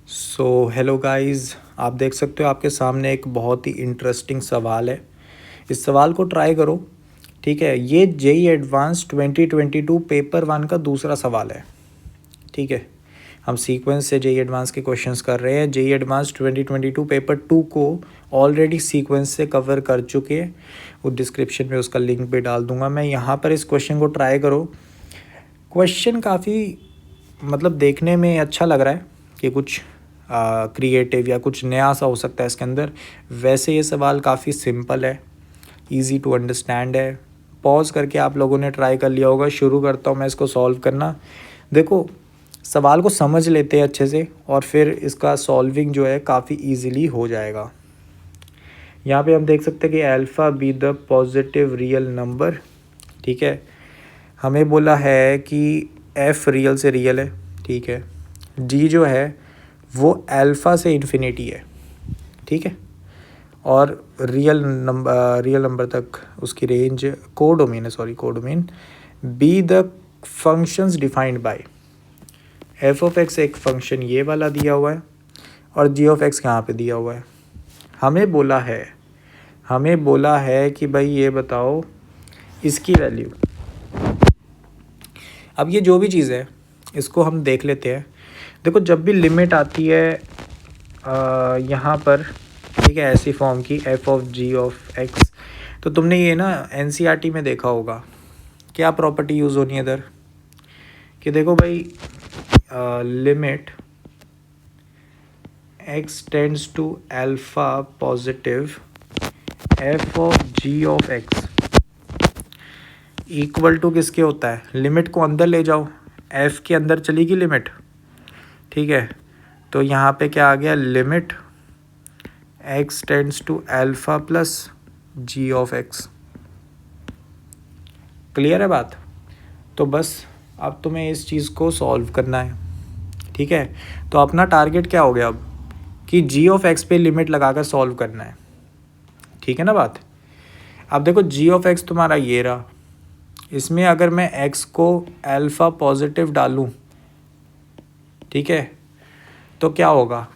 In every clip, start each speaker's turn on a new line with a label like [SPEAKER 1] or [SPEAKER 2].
[SPEAKER 1] Hello guys, आप देख सकते हो आपके सामने एक बहुत ही इंटरेस्टिंग सवाल है। इस सवाल को ट्राई करो। ठीक है, ये जेई एडवांस 2022 पेपर वन का दूसरा सवाल है। ठीक है, हम सीक्वेंस से जेई एडवांस के क्वेश्चंस कर रहे हैं। जेई एडवांस 2022 पेपर टू को ऑलरेडी सीक्वेंस से कवर कर चुके हैं। वो डिस्क्रिप्शन में उसका लिंक भी डाल दूंगा मैं। यहाँ पर इस क्वेश्चन को ट्राई करो। क्वेश्चन काफ़ी मतलब देखने में अच्छा लग रहा है कि कुछ क्रिएटिव या कुछ नया सा हो सकता है इसके अंदर। वैसे ये सवाल काफ़ी सिंपल है, इजी टू अंडरस्टैंड है। पॉज करके आप लोगों ने ट्राई कर लिया होगा। शुरू करता हूँ मैं इसको सॉल्व करना। देखो, सवाल को समझ लेते हैं अच्छे से और फिर इसका सॉल्विंग जो है काफ़ी इजीली हो जाएगा। यहाँ पे हम देख सकते हैं कि alpha be the positive real number. ठीक है, हमें बोला है कि एफ़ रियल से रियल है। ठीक है, जी जो है वो अल्फ़ा से इन्फिनिटी है। ठीक है, और रियल नंबर तक उसकी रेंज कोडोमेन है, codomain. Be the functions defined by F of x, एक फंक्शन ये वाला दिया हुआ है और जी ऑफ एक्स यहाँ पे दिया हुआ है। हमें बोला है कि भाई ये बताओ इसकी वैल्यू। अब ये जो भी चीज़ है इसको हम देख लेते हैं। देखो, जब भी लिमिट आती है यहाँ पर, ठीक है, ऐसी फॉर्म की f of g of x, तो तुमने ये ना एनसीईआरटी में देखा होगा। क्या प्रॉपर्टी यूज़ होनी है इधर कि देखो भाई, limit x tends to alpha positive f of g of x equal to किसके होता है। लिमिट को अंदर ले जाओ, एफ़ के अंदर चलेगी लिमिट। ठीक है, तो यहाँ पे क्या आ गया, limit x tends to alpha plus g of x. Clear है बात? तो बस अब तुम्हें इस चीज़ को सॉल्व करना है। ठीक है, तो अपना टारगेट क्या हो गया अब कि जी ऑफ एक्स पे लिमिट लगाकर सॉल्व करना है। ठीक है ना बात? अब देखो, जी ऑफ एक्स तुम्हारा ये रहा। इसमें अगर मैं एक्स को अल्फ़ा पॉजिटिव डालूँ, ठीक है, तो क्या होगा,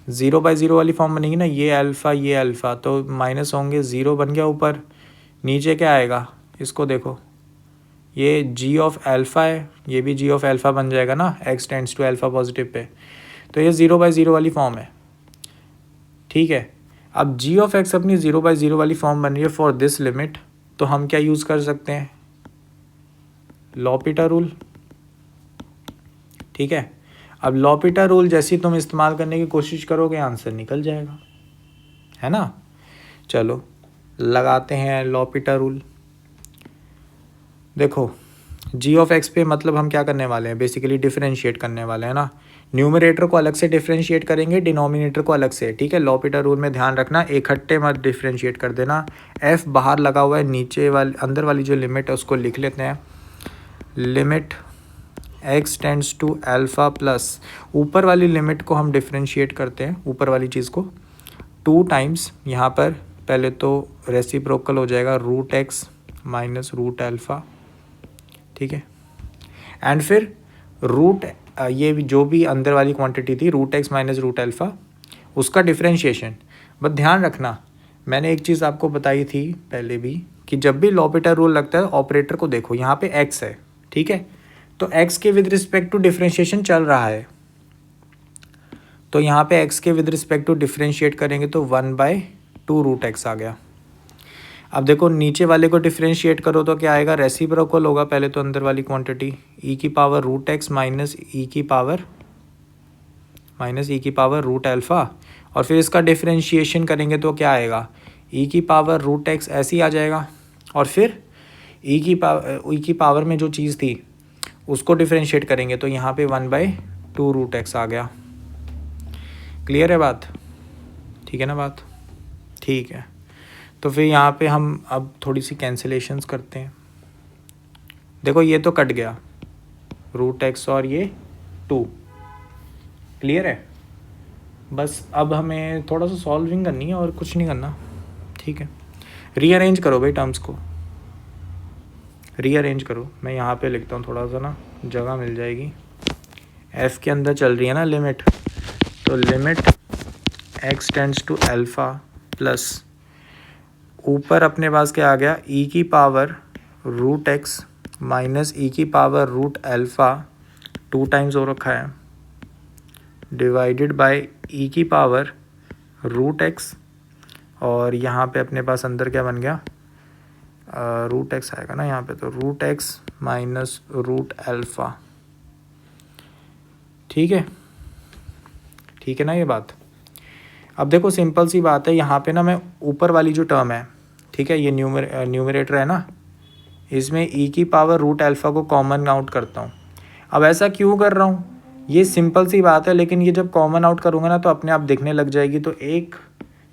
[SPEAKER 1] 0/0 वाली फॉर्म बनेगी ना। ये अल्फ़ा तो माइनस होंगे, 0 बन गया ऊपर। नीचे क्या आएगा, इसको देखो, ये जी ऑफ अल्फ़ा है, ये भी जी ऑफ अल्फ़ा बन जाएगा ना, x tends to alpha positive पे। तो ये 0/0 वाली फॉर्म है। ठीक है, अब जी ऑफ एक्स अपनी 0/0 वाली फॉर्म बन रही है फॉर दिस लिमिट। तो हम क्या यूज़ कर सकते हैं, लॉपिटा रूल। ठीक है, अब लॉपिटा रूल जैसी तुम इस्तेमाल करने की कोशिश करोगे, आंसर निकल जाएगा, है ना। चलो लगाते हैं लॉपिटा रूल। देखो, जी ऑफ एक्स पे मतलब हम क्या करने वाले हैं, बेसिकली डिफरेंशिएट करने वाले हैं ना। न्यूमरेटर को अलग से डिफरेंशिएट करेंगे, डिनोमिनेटर को अलग से। ठीक है, लॉपिटा रूल में ध्यान रखना, इकट्ठे मत डिफरेंशिएट कर देना। एफ बाहर लगा हुआ है, नीचे वाली अंदर वाली जो लिमिट है उसको लिख लेते हैं। Limit x tends to alpha plus, ऊपर वाली लिमिट को हम डिफरेंशिएट करते हैं, ऊपर वाली चीज़ को 2 टाइम्स। यहाँ पर पहले तो रेसिप्रोकल हो जाएगा, root x minus root alpha. ठीक है, एंड फिर रूट, ये जो भी अंदर वाली क्वांटिटी थी, root x minus root alpha, उसका डिफरेंशिएशन। बस ध्यान रखना, मैंने एक चीज़ आपको बताई थी पहले भी कि जब भी लॉपिटा रूल लगता है ऑपरेटर को देखो, यहाँ पे एक्स है। ठीक है, तो x के विद रिस्पेक्ट टू डिफरेंशिएशन चल रहा है, तो यहाँ पे x के विद रिस्पेक्ट टू डिफरेंशिएट करेंगे तो 1/2 रूट एक्स आ गया। अब देखो, नीचे वाले को डिफरेंशिएट करो तो क्या आएगा, रेसिप्रोकल होगा पहले तो अंदर वाली क्वांटिटी, e की power root x minus e की पावर रूट अल्फ़ा, और फिर इसका डिफरेंशिएशन करेंगे तो क्या आएगा, e की पावर रूट एक्स ऐसे ही आ जाएगा। और फिर e की पावर में जो चीज़ थी उसको डिफरेंशिएट करेंगे तो यहाँ पे 1/2 रूट एक्स आ गया। क्लियर है बात? ठीक है ना बात? ठीक है, तो फिर यहाँ पे हम अब थोड़ी सी कैंसिलेशंस करते हैं। देखो, ये तो कट गया, रूट एक्स और ये 2। क्लियर है? बस अब हमें थोड़ा सा सॉल्विंग करनी है और कुछ नहीं करना। ठीक है, रीअरेंज करो भाई, टर्म्स को रीअरेंज करो। मैं यहाँ पे लिखता हूँ, थोड़ा सा ना जगह मिल जाएगी। एफ़ के अंदर चल रही है ना लिमिट, तो limit x tends to alpha plus ऊपर अपने पास क्या आ गया, e की power root x minus e की पावर रूट अल्फ़ा 2 टाइम्स हो रखा है डिवाइडेड बाय ई की पावर रूट एक्स, और यहाँ पे अपने पास अंदर क्या बन गया, रूट एक्स आएगा ना यहाँ पे, तो root x minus root alpha. ठीक है, ठीक है ना ये बात। अब देखो सिंपल सी बात है, यहाँ पे ना मैं ऊपर वाली जो टर्म है, ठीक है, ये न्यूमरेटर है ना, इसमें ई की पावर रूट अल्फ़ा को कॉमन आउट करता हूँ। अब ऐसा क्यों कर रहा हूँ, ये सिंपल सी बात है, लेकिन ये जब कॉमन आउट करूँगा ना तो अपने आप दिखने लग जाएगी, तो एक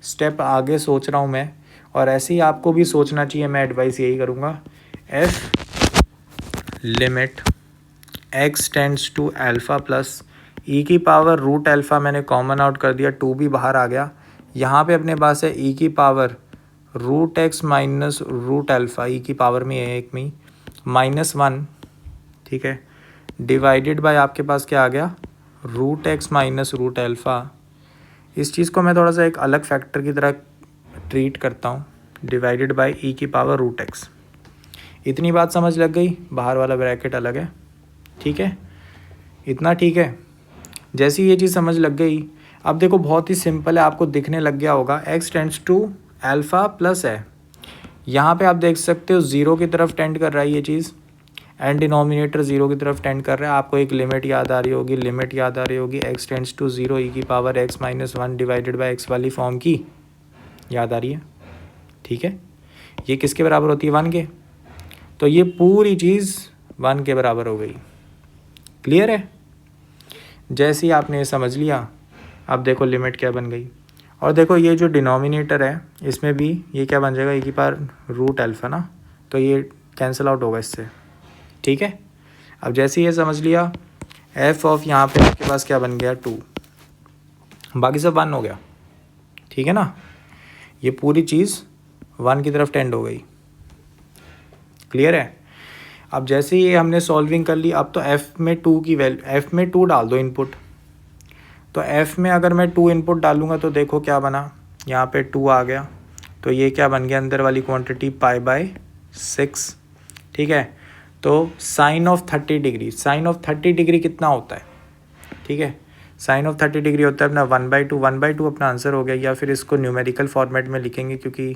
[SPEAKER 1] स्टेप आगे सोच रहा हूँ मैं, और ऐसे ही आपको भी सोचना चाहिए। मैं एडवाइस यही करूँगा, f limit x tends to alpha plus e की पावर रूट अल्फ़ा मैंने कॉमन आउट कर दिया, 2 भी बाहर आ गया। यहाँ पे अपने पास है ई की power root x minus root alpha, e की पावर में है एक में -1, ठीक है, डिवाइडेड बाय आपके पास क्या आ गया, root x minus root alpha. इस चीज़ को मैं थोड़ा सा एक अलग फैक्टर की तरह ट्रीट करता हूँ, डिवाइडेड बाय ई की पावर रूट एक्स। इतनी बात समझ लग गई, बाहर वाला ब्रैकेट अलग है, ठीक है, इतना ठीक है। जैसी ये चीज़ समझ लग गई, अब देखो बहुत ही सिंपल है, आपको दिखने लग गया होगा, x tends to alpha plus है, यहाँ पे आप देख सकते हो 0 की तरफ टेंड कर रहा है ये चीज़, एंड डिनोमिनेटर 0 की तरफ टेंड कर रहा है। आपको एक लिमिट याद आ रही होगी, लिमिट याद आ रही होगी, एक्स टेंड्स टू 0 ई की power x minus 1 divided by x वाली फॉर्म की, याद आ रही है, ठीक है। ये किसके बराबर होती है, 1 के, तो ये पूरी चीज़ 1 के बराबर हो गई। क्लियर है, जैसे ही आपने ये समझ लिया, अब देखो लिमिट क्या बन गई, और देखो ये जो डिनोमिनेटर है इसमें भी ये क्या बन जाएगा, ई की पावर रूट अल्फ़ा ना, तो ये कैंसिल आउट होगा इससे, ठीक है। अब जैसे ये समझ लिया, एफ ऑफ यहाँ पे आपके पास क्या बन गया, 2, बाकी सब 1 हो गया, ठीक है ना। ये पूरी चीज़ 1 की तरफ टेंड हो गई। क्लियर है। अब जैसे ही हमने सॉल्विंग कर ली, अब तो एफ़ में 2 की वैल्यू, एफ़ में 2 डाल दो इनपुट, तो एफ़ में अगर मैं 2 इनपुट डालूँगा तो देखो क्या बना, यहाँ पे 2 आ गया, तो ये क्या बन गया, अंदर वाली क्वांटिटी π/6, ठीक है। तो sine of 30 degree, sine of 30 degree कितना होता है, ठीक है, साइन ऑफ 30 डिग्री होता है अपना 1/2 अपना आंसर हो गया, या फिर इसको न्यूमेरिकल फॉर्मेट में लिखेंगे क्योंकि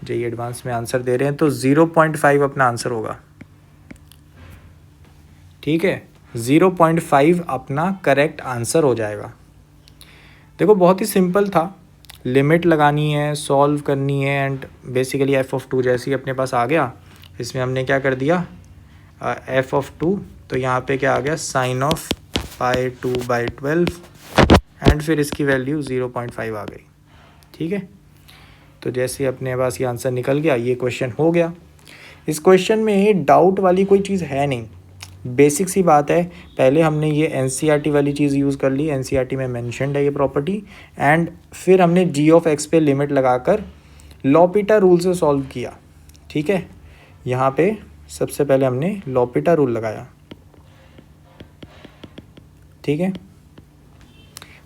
[SPEAKER 1] जो ये एडवांस में आंसर दे रहे हैं, तो 0.5 अपना आंसर होगा, ठीक है, 0.5 अपना करेक्ट आंसर हो जाएगा। देखो बहुत ही सिंपल था, लिमिट लगानी है, सॉल्व करनी है, एंड बेसिकली एफ ऑफ 2 जैसे ही अपने पास आ गया, इसमें हमने क्या कर दिया, एफ ऑफ 2, तो यहाँ पे क्या आ गया, साइन ऑफ π/2/12, एंड फिर इसकी वैल्यू 0.5 आ गई, ठीक है। तो जैसे अपने पास ये आंसर निकल गया, ये क्वेश्चन हो गया। इस क्वेश्चन में डाउट वाली कोई चीज़ है नहीं, बेसिक सी बात है। पहले हमने ये एनसीईआरटी वाली चीज़ यूज़ कर ली, एनसीईआरटी में मेंशन्ड है ये प्रॉपर्टी, एंड फिर हमने जी ऑफ एक्स पे लिमिट लगाकर लॉपिटा रूल से सॉल्व किया, ठीक है। यहाँ पे सबसे पहले हमने लॉपिटा रूल लगाया, ठीक है।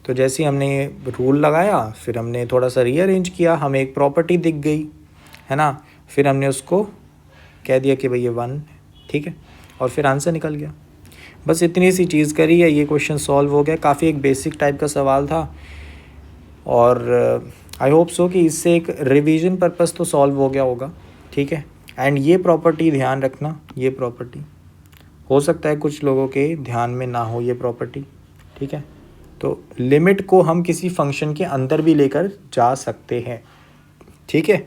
[SPEAKER 1] तो जैसे हमने रूल लगाया, फिर हमने थोड़ा सा रीअरेंज किया, हमें एक प्रॉपर्टी दिख गई, है ना, फिर हमने उसको कह दिया कि भाई ये 1, ठीक है, और फिर आंसर निकल गया। बस इतनी सी चीज़ करी है, ये क्वेश्चन सॉल्व हो गया। काफ़ी एक बेसिक टाइप का सवाल था, और आई होप सो कि इससे एक रिवीजन पर्पस तो सॉल्व हो गया होगा, ठीक है। एंड ये प्रॉपर्टी ध्यान रखना, ये प्रॉपर्टी हो सकता है कुछ लोगों के ध्यान में ना हो ये प्रॉपर्टी, ठीक है। तो लिमिट को हम किसी फंक्शन के अंदर भी लेकर जा सकते हैं, ठीक है।